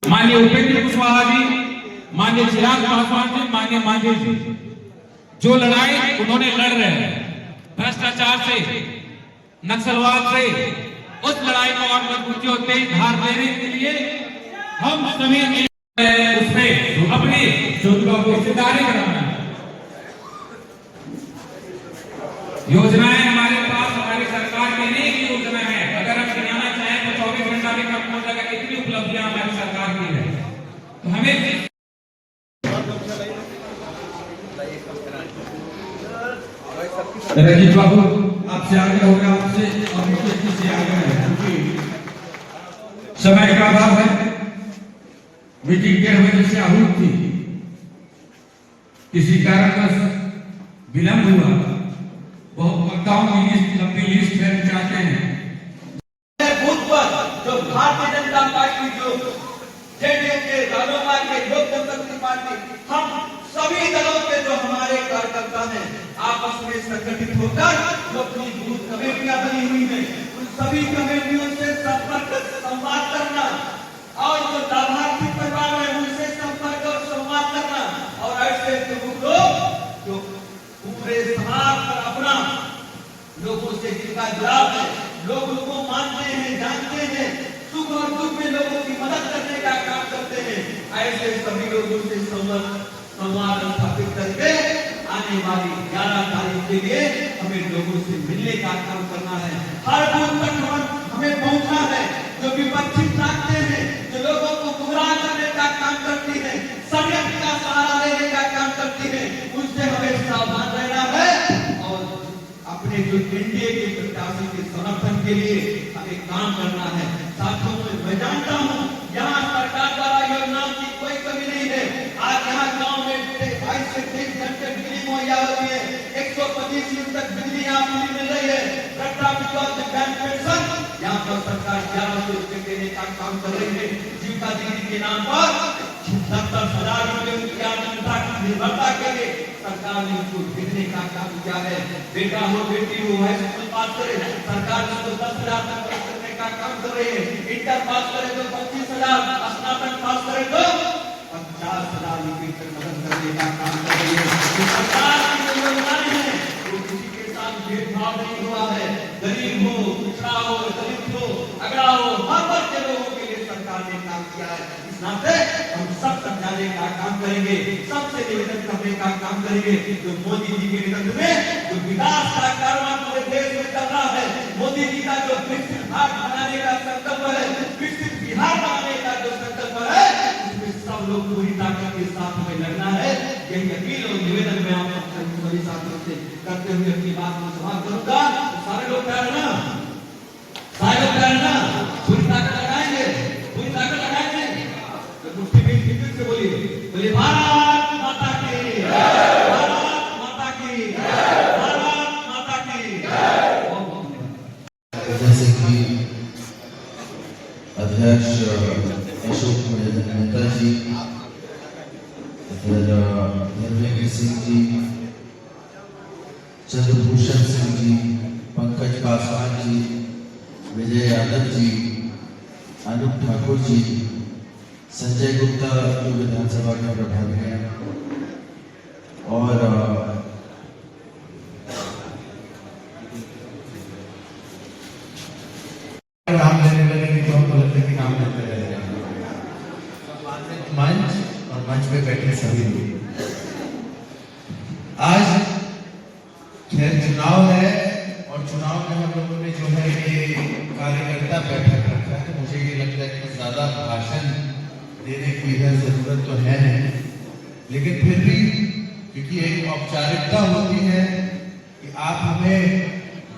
माननीय उपेंद्र कुशवाहा जी, माननीय चिराग पासवान जी, माननीय मांझी जी, जो लड़ाई उन्होंने लड़ रहे हैं भ्रष्टाचार से, नक्सलवाद से, उस लड़ाई को और मजबूती और तेज धार देने के लिए हम सभी उसमें अपनी हिस्सेदारी कराना है। योजनाएं हमारे पास हमारी सरकार की अनेक योजना है, अगर हम गिनाना चाहें तो 24 घंटा में कम हो जाएगा कितनी उपलब्धियां हमारी सरकार की है। तो हमें रंजीत बाबू आपसे आगे होगा, आपसे और मुझे से आगे है क्योंकि समय का अभाव है। मीटिंग 1:30 बजे से आहूत थी, किसी कारणवश विलंब हुआ। बहुत वक्ताओं की लिस्ट, लंबी लिस्ट है, चाहते हैं बूथ पर जो भारतीय जनता पार्टी, जो जेडीयू के, रालोपा के, लोक जनशक्ति पार्टी, हम सभी दलों के जो हमारे कार्यकर्ता हैं आपस में संगठित होकर जो अपनी बूथ कमेटियां बनी हुई हैं उन सभी कमेटियों से संपर्क संवाद करना और जो लाभार्थी परिवार है उनसे संपर्क और संवाद करना और ऐसे लोग जो पूरे समाज पर अपना लोगों से जिनका जुड़ाव है, लोग उनको मानते हैं, जानते हैं, सुख और दुख में लोगों की मदद करने का काम करते हैं, ऐसे सभी लोगों से संवाद स्थापित करके आने वाली 11 तारीख के लिए हमें लोगों से मिलने का काम करना है। हर बूथ तक हमें पहुंचना है। जो विपक्षी ताकतें हैं, जो लोगों को गुमराह करने का काम करती है, षड्यंत्र का सहारा लेने का काम करती है, उनसे हमें सावधान रहना है और अपने जो एनडीए के प्रत्याशी के समर्थन के लिए हमें काम करना है। साथियों, मैं जानता हूँ यहाँ सरकार द्वारा योजनाओं की कोई कमी नहीं है। आज यहाँ गांव में 22 से 23 घंटे बिजली मुहैया होती है, 125 यूनिट तक बिजली यहाँ पूरी मिल रही है। वृद्धा विधवा दिव्यांग पेंशन यहाँ पर सरकार 1100 रुपए देने का काम कर रही है। जीविका दीदी के नाम पर 70,000 रुपए उनकी आजीविका की निर्भरता के लिए सरकार ने उनको भेजने का काम किया है। बेटा हो बेटी हो है स्कूल पास करे, सरकार उसको 10,000 तक करने का काम कर रही है। इंटर पास करे तो 25,000, स्नातक पास करे तो 50,000 रुपए तक मदद करने का काम कर रही है। सरकार की जो योजनाएं हैं वो किसी के साथ भेदभाव नहीं हुआ है। गरीब हो, पिछड़ा हो, दलित हो, अगड़ा हो, हर वर्ग के लोगों के लिए सरकार ने काम किया है। इस नाते हम सब समझाने का काम करेंगे, सबसे निवेदन करने का काम करेंगे। जो मोदी जी के नेतृत्व में जो विकास का कारवां पूरे देश में चल रहा है, मोदी जी का जो विकसित भारत बनाने का संकल्प है, विकसित बिहार बनाने का जो संकल्प है, उसमें सब लोग पूरी ताकत के साथ हमें लड़ना है। यही अपील और निवेदन में आप सभी साथियों से करते हुए अपनी बात को समाप्त करूंगा। सारे लोग तैयार है ना? सारे लोग तैयार है ना? पूरी ताकत लगाएंगे, पूरी ताकत लगाएंगे। तो मुट्ठी में हिंदी से बोलिए, बोलिए भारत माता की, भारत माता की, भारत माता की। जैसे कि अध्यक्ष अशोक मेहता जी, धर्मेंद्र सिंह जी, चंद्रभूषण सिंह जी, पंकज पासवान जी, विजय यादव जी, अनूप ठाकुर जी, संजय गुप्ता जो विधानसभा के प्रभारी हैं और नाम लेने लगेंगे तो हमको लगता है कि नाम लेते रहेंगे। मंच और मंच पे बैठे सभी लोग, आज खैर चुनाव है और चुनाव में हम लोगों ने जो है ये कार्यकर्ता बैठक रखा है। मुझे ये लगता है कि ज्यादा भाषण देने की इधर जरूरत तो है नहीं, लेकिन फिर भी क्योंकि एक औपचारिकता होती है कि आप हमें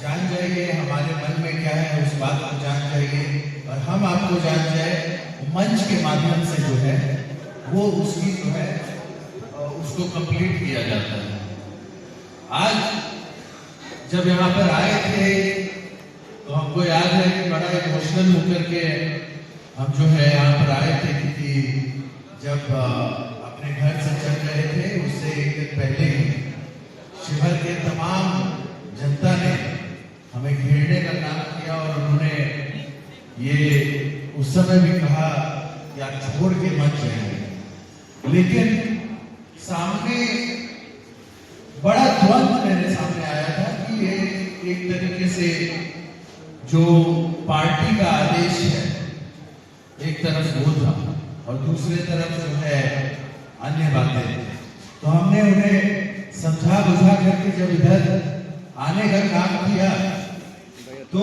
जान जाइए, हमारे मन में क्या है उस बात को जान जाइए और हम आपको जान जाए। मंच के माध्यम से जो है वो उसकी जो है उसको कंप्लीट किया जाता है। आज जब यहाँ पर आए थे तो हमको याद है कि बड़ा इमोशनल होकर के हम जो है यहाँ पर आए थे, क्योंकि जब अपने घर से चल रहे थे उससे एक दिन पहले ही शिवहर के तमाम जनता ने हमें घेरने का काम किया और उन्होंने ये उस समय भी कहा या छोड़ के मत जाएंगे। लेकिन सामने बड़ा द्वंद्व मेरे सामने आया था कि ये एक तरीके से जो पार्टी का आदेश है, एक तरफ वो था और दूसरे तरफ जो है अन्य बातें। तो हमने उन्हें समझा बुझा करके जब इधर आने का काम किया तो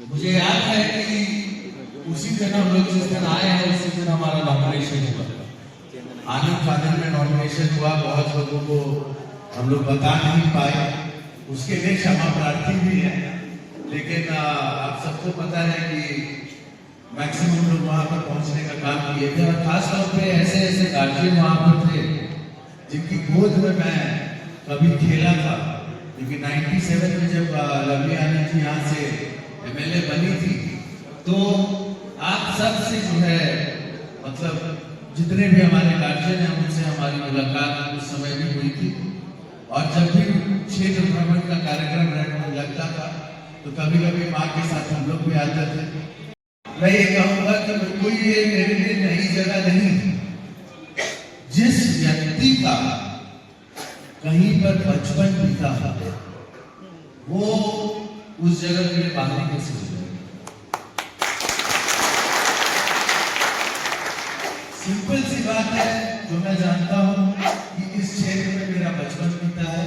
मुझे याद है कि उसी दिन हम लोग जिस दिन आए हैं उसी दिन हमारा नॉमिनेशन हुआ। आनंद फानंद में नॉमिनेशन हुआ, बहुत लोगों को हम लोग बता नहीं पाए, उसके लिए क्षमा प्रार्थी भी है। लेकिन आप सबको पता है कि मैक्सिमम लोग वहां पर पहुंचने का काम किए थे और खास तौर पे ऐसे ऐसे गार्जियन वहां पर थे जिनकी गोद में मैं कभी खेला था। क्योंकि 97 में जब लवली आनंद जी यहाँ से एमएलए बनी थी तो आप सब से जो है मतलब जितने भी हमारे गार्जियन हैं उनसे हमारी मुलाकात उस समय भी हुई थी। और जब भी क्षेत्र भ्रमण का कार्यक्रम लगता था तो कभी कभी माँ के साथ हम लोग भी आते थे। मैं ये कहूंगा कि कोई ये मेरे लिए नई जगह नहीं। जिस व्यक्ति का कहीं पर बचपन बीता वो उस जगह के लिए बाहर कैसे हो जाएगा। सिंपल सी बात है जो मैं जानता हूं कि इस क्षेत्र में मेरा बचपन बीता है,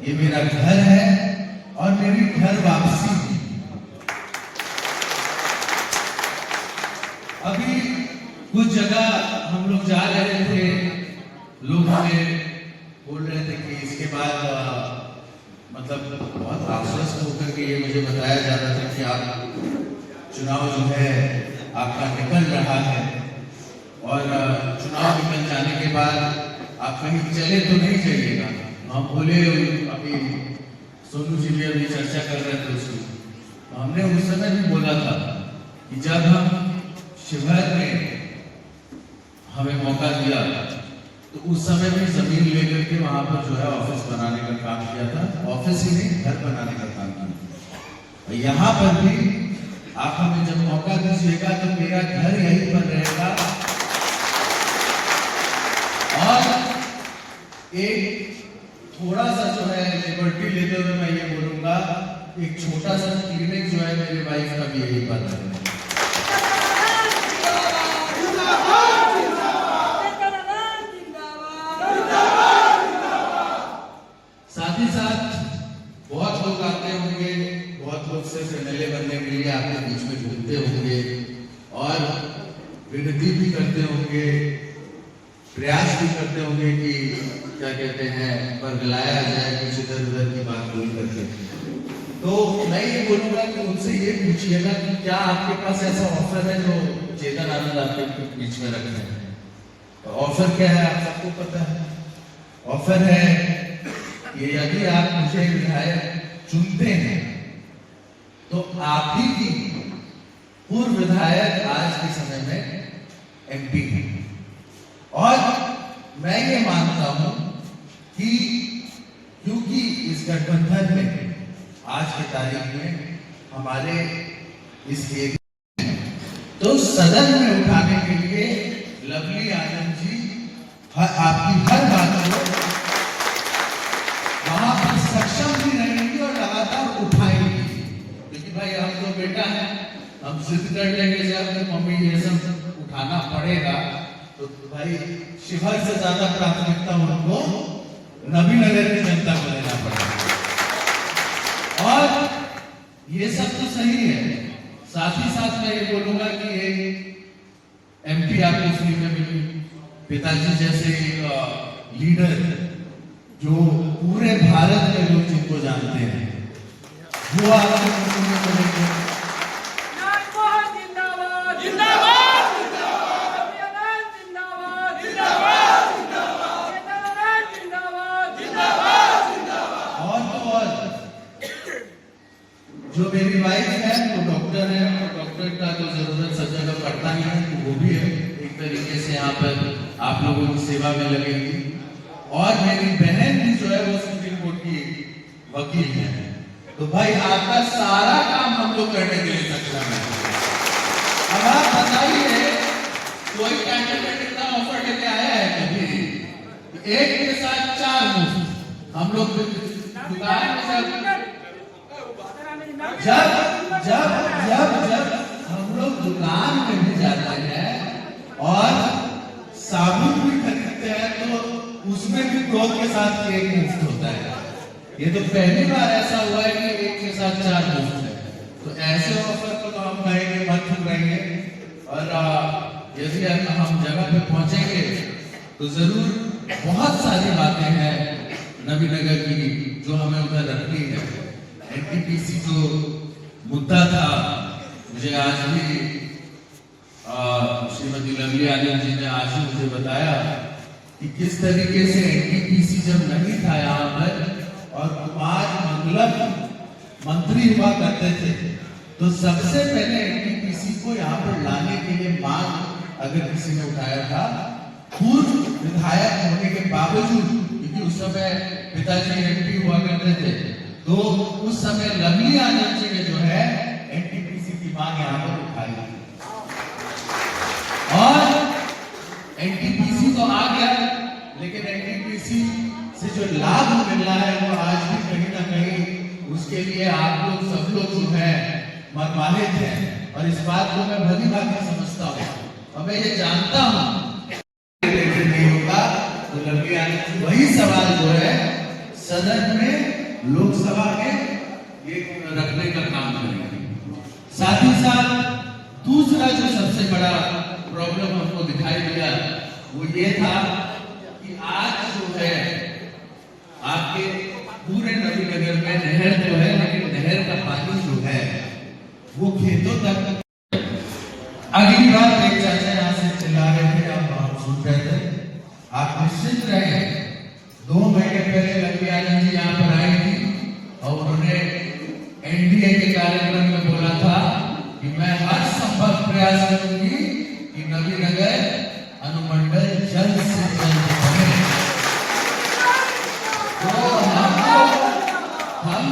ये मेरा घर है और मेरी घर वापसी। अभी कुछ जगह हम लोग जा रहे थे, लोग हमें बोल रहे थे कि इसके बाद मतलब बहुत आश्वस्त होकर के ये मुझे बताया जा रहा था कि आप चुनाव जो है आपका निकल रहा है और चुनाव निकल जाने के बाद आप कहीं चले तो नहीं जाइएगा। हम बोले, अभी सोनू जी भी अभी चर्चा कर रहे थे उसकी, तो हमने उस समय भी बोला था कि जब हम शिवहर में हमें मौका दिया तो उस समय भी जमीन लेकर के वहां पर जो है ऑफिस बनाने का काम किया था। ऑफिस ही नहीं, घर बनाने का काम किया। यहाँ पर भी आप हमें जब मौका दीजिएगा तो मेरा घर यहीं पर रहेगा। और एक थोड़ा सा जो है लिबर्टी लेते हुए मैं ये बोलूंगा, एक छोटा सा क्लिनिक जो है मेरे वाइफ का भी यही पर है। साथ ही साथ बहुत लोग आते होंगे, बहुत लोग सिर्फ एमएलए बनने के लिए आपके बीच में घूमते होंगे और विनती भी करते होंगे, प्रयास भी करते होंगे कि क्या कहते हैं बरगलाया जाए कुछ इधर उधर की बात बोल करके। तो मैं ये बोलूंगा कि उनसे ये पूछिएगा कि क्या आपके पास ऐसा ऑफर है जो चेतन आनंद आपके बीच में रखते हैं। तो ऑफर क्या है आप सबको पता है। ऑफर है कि यदि आप मुझे विधायक चुनते हैं तो आप ही की पूर्व विधायक आज के समय में एमपी है। और मैं ये मानता हूं कि क्योंकि इस गठबंधन में आज की तारीख में हमारे इस एरिया तो सदन में उठाने के लिए लवली आनंद जी आपकी हर बात को वहां पर सक्षम भी रहेंगी और लगातार उठाएंगी। क्योंकि भाई हम तो बेटा है, हम जिद कर लेंगे जब मम्मी ये सब उठाना पड़ेगा तो भाई शिवहर से ज्यादा प्राथमिकता उनको नबीनगर की जनता को देना पड़ेगा। और ये सब तो सही है, साथ ही साथ मैं ये बोलूंगा कि एमपी आपको फ्री में मिली, पिताजी जैसे एक लीडर जो पूरे भारत में लोग जिनको जानते हैं वो आपको मिलेंगे। जो मेरी वाइफ है वो डॉक्टर है, और डॉक्टर का तो जरूरत सब जगह पड़ता ही है, तो वो भी है एक तरीके से यहाँ पर आप लोगों की सेवा में लगेगी। और मेरी बहन भी जो है वो सुप्रीम कोर्ट की वकील है। तो भाई आपका सारा काम हम लोग करने के लिए सक्षम है। अब आप बताइए कोई कैंडिडेट इतना ऑफर लेके आया है कभी? एक के साथ 4 मुफ्त। हम लोग दुकान में जब जब जब जब हम लोग दुकान में भी जाते हैं और साबुन भी खरीदते हैं तो उसमें भी 2 के साथ 1 मुफ्त होता है। ये तो पहली बार ऐसा हुआ है कि 1 के साथ 4 मुफ्त है। तो ऐसे ऑफर को तो हम कहेंगे मत ठुकराएंगे। और यदि हम जगह पे पहुंचेंगे तो जरूर बहुत सारी बातें हैं नबीनगर की जो हमें उधर रखनी है। एनटीपीसी जो मुद्दा था, मुझे आज भी श्रीमती लवली आनंद जी ने आज ही मुझे बताया कि किस तरीके से एनटीपीसी जब नहीं था यहाँ पर और कुमार मंगलम मंत्री हुआ करते थे तो सबसे पहले एनटीपीसी को यहाँ पर लाने के लिए मांग अगर किसी ने उठाया था, पूर्व विधायक होने के बावजूद, क्योंकि उस समय पिताजी एमपी हुआ करते थे, तो उस समय लवली आनंद जी ने जो है एनटीपीसी की मांग यहाँ पर उठाई और एनटीपीसी तो आ गया, लेकिन एनटीपीसी से जो लाभ मिल रहा है वो आज भी कहीं ना कहीं उसके लिए आप लोग सब लोग जो है मर्माहित हैं। और इस बात को मैं भली भांति समझता हूँ और मैं ये जानता हूँ नहीं होगा तो लवली आनंद जी वही सवाल जो है सदन में लोकसभा में ये रखने का काम करेंगे। साथ ही साथ दूसरा जो सबसे बड़ा प्रॉब्लम हमको दिखाई दिया वो ये था कि आज जो है आपके पूरे नबीनगर में नहर तो है, लेकिन नहर का पानी जो है वो खेतों तक। अगली बात एक चाचा यहाँ से चिल्ला रहे थे, हम सुन रहे थे, आप निश्चिंत रहे। 2 महीने पहले लवली आनंद जी यहाँ पर आई थी और उन्होंने एनडीए के कार्यक्रम में बोला था कि मैं हर संभव प्रयास करूंगी कि नबीनगर अनुमंडल जल्द से जल्द बने। तो हम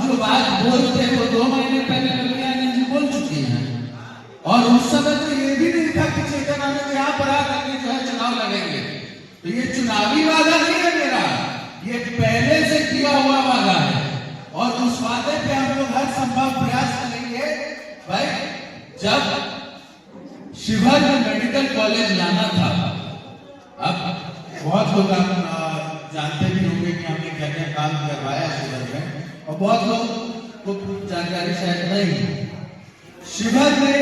जो बात बोलते वो 2 महीने पहले लवली आनंद जी बोल चुकी हैं। और उस समय तो ये भी नहीं था कि चेतन आनंद यहाँ पर आकर जो है चुनाव लड़ेंगे। तो ये चुनावी वादा नहीं है मेरा, ये पहले से किया हुआ वादा है और उस वादे पे हम लोग हर संभव प्रयास करेंगे। भाई जब शिवहर में मेडिकल कॉलेज लाना था, अब बहुत लोग आप जानते भी होंगे कि हमने क्या क्या काम करवाया शिवहर में और बहुत लोग को जानकारी शायद नहीं। शिवहर में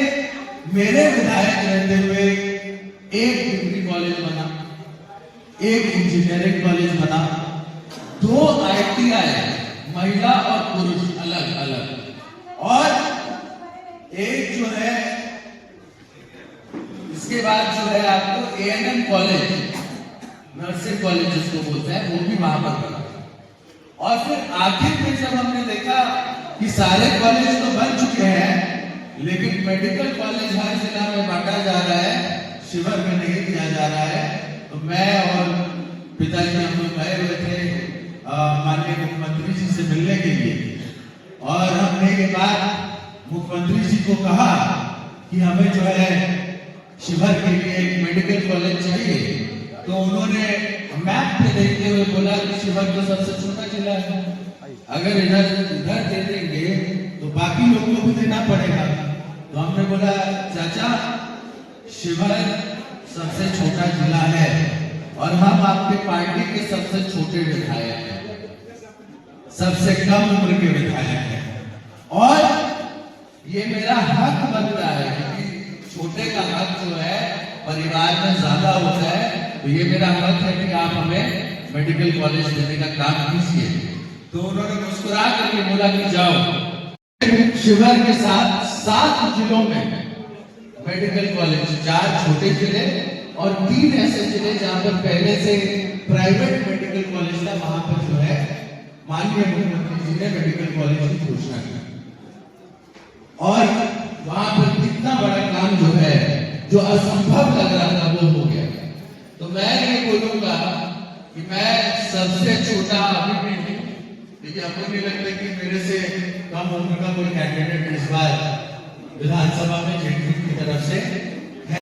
मेरे विधायक रहते हुए 1 डिग्री कॉलेज बना, 1 इंजीनियरिंग कॉलेज बना, 2 ITI महिला और पुरुष अलग अलग, और एक जो है इसके बाद जो है आपको ANM कॉलेज, नर्सिंग कॉलेज जिसको बोलते हैं, वो भी वहां पर बना। और फिर आखिर में जब हमने देखा कि सारे कॉलेज तो बन चुके हैं लेकिन मेडिकल कॉलेज हर जिला में बांटा जा रहा है, शिवहर में नहीं दिया जा रहा है, तो मैं और पिताजी हम लोग गए हुए थे माननीय मुख्यमंत्री जी से मिलने के लिए। और हमने ये बात मुख्यमंत्री जी को कहा कि हमें जो है शिवहर के लिए एक मेडिकल कॉलेज चाहिए। तो उन्होंने मैप पे देखते हुए बोला कि शिवहर तो सबसे छोटा जिला है, अगर इधर दे देंगे तो बाकी लोगों को भी देना पड़ेगा। तो हमने बोला चाचा शिवहर सबसे छोटा जिला है और हम आपके पार्टी के सबसे छोटे विधायक हैं, सबसे कम उम्र के विधायक हैं, और ये मेरा हक बनता है क्योंकि छोटे का हक जो है परिवार में ज्यादा होता है, तो ये मेरा हक है कि आप हमें मेडिकल कॉलेज देने का काम कीजिए। तो उन्होंने मुस्कुरा करके बोला कि जाओ। शिवहर के साथ 7 जिलों में मेडिकल कॉलेज, 4 छोटे जिले और 3 ऐसे जिले जहां पर पहले से प्राइवेट मेडिकल कॉलेज था, वहां पर जो है माननीय मुख्यमंत्री जी ने मेडिकल कॉलेज की घोषणा की और वहां पर कितना बड़ा काम जो है जो असंभव लग रहा था वो हो गया। तो मैं ये बोलूंगा कि मैं सबसे छोटा अभी भी नहीं, लेकिन हमको नहीं लगता कि मेरे से कम उम्र का कोई कैंडिडेट इस बार विधानसभा में जेडीयू की तरफ से